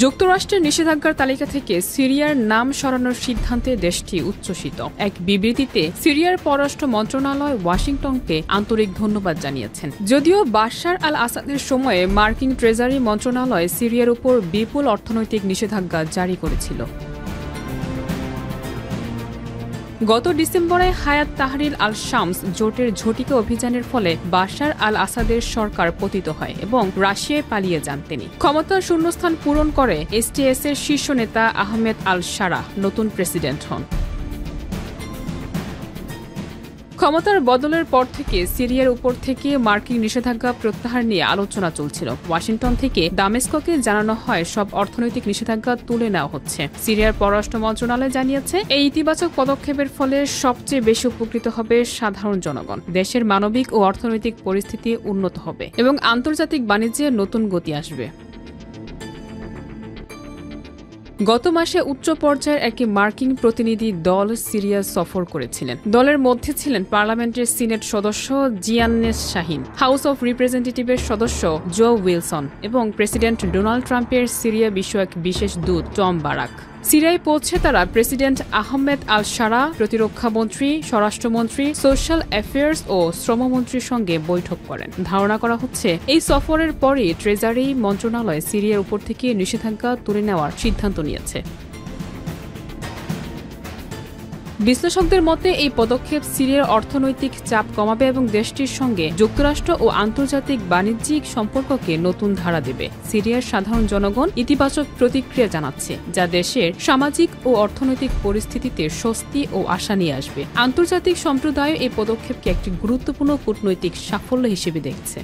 যুক্তরাষ্ট্রের নিষেধাজ্ঞার তালিকা থেকে সিরিয়ার নাম সরানোর সিদ্ধান্তে দেশটি উচ্ছ্বসিত। এক বিবৃতিতে সিরিয়ার পররাষ্ট্র মন্ত্রণালয় ওয়াশিংটনকে আন্তরিক ধন্যবাদ জানিয়েছেন। যদিও বাশার আল আসাদের সময়ে মার্কিন ট্রেজারি মন্ত্রণালয় সিরিয়ার উপর বিপুল অর্থনৈতিক নিষেধাজ্ঞা জারি করেছিল। গত ডিসেম্বরে হায়াত তাহরির আল শামস জোটের ঝটিকা অভিযানের ফলে বাশার আল আসাদের সরকার পতিত হয় এবং রাশিয়ায় পালিয়ে যান তিনি। ক্ষমতার শূন্যস্থান পূরণ করে এসটিএস এর শীর্ষ নেতা আহমেদ আল শারা নতুন প্রেসিডেন্ট হন। ক্ষমতার বদলের পর থেকে সিরিয়ার উপর থেকে মার্কিন নিষেধাজ্ঞা প্রত্যাহার নিয়ে আলোচনা চলছিল। ওয়াশিংটন থেকে দামেস্ককে জানানো হয় সব অর্থনৈতিক নিষেধাজ্ঞা তুলে নেওয়া হচ্ছে। সিরিয়ার পররাষ্ট্র মন্ত্রণালয় জানিয়েছে, এই ইতিবাচক পদক্ষেপের ফলে সবচেয়ে বেশি উপকৃত হবে সাধারণ জনগণ, দেশের মানবিক ও অর্থনৈতিক পরিস্থিতি উন্নত হবে এবং আন্তর্জাতিক বাণিজ্যে নতুন গতি আসবে। গত মাসে উচ্চ পর্যায়ের একটি মার্কিন প্রতিনিধি দল সিরিয়া সফর করেছিলেন। দলের মধ্যে ছিলেন পার্লামেন্টের সিনেট সদস্য জিয়ান্নেস শাহিন, হাউস অব রিপ্রেজেন্টেটিভের সদস্য জো উইলসন এবং প্রেসিডেন্ট ডোনাল্ড ট্রাম্পের সিরিয়া বিষয়ক বিশেষ দূত টম বারাক। সিরিয়ায় পৌঁছে তারা প্রেসিডেন্ট আহমেদ আল শারা, প্রতিরক্ষামন্ত্রী, স্বরাষ্ট্রমন্ত্রী, সোশ্যাল অ্যাফেয়ার্স ও শ্রমমন্ত্রীর সঙ্গে বৈঠক করেন। ধারণা করা হচ্ছে এই সফরের পরই ট্রেজারি মন্ত্রণালয় সিরিয়ার উপর থেকে নিষেধাজ্ঞা তুলে নেওয়ার সিদ্ধান্ত নিয়েছে। বিশ্লেষকদের মতে এই পদক্ষেপ সিরিয়ার অর্থনৈতিক চাপ কমাবে এবং দেশটির সঙ্গে যুক্তরাষ্ট্র ও আন্তর্জাতিক বাণিজ্যিক সম্পর্ককে নতুন ধারা দেবে। সিরিয়ার সাধারণ জনগণ ইতিবাচক প্রতিক্রিয়া জানাচ্ছে, যা দেশের সামাজিক ও অর্থনৈতিক পরিস্থিতিতে স্বস্তি ও আশা নিয়ে আসবে। আন্তর্জাতিক সম্প্রদায় এই পদক্ষেপকে একটি গুরুত্বপূর্ণ কূটনৈতিক সাফল্য হিসেবে দেখছে।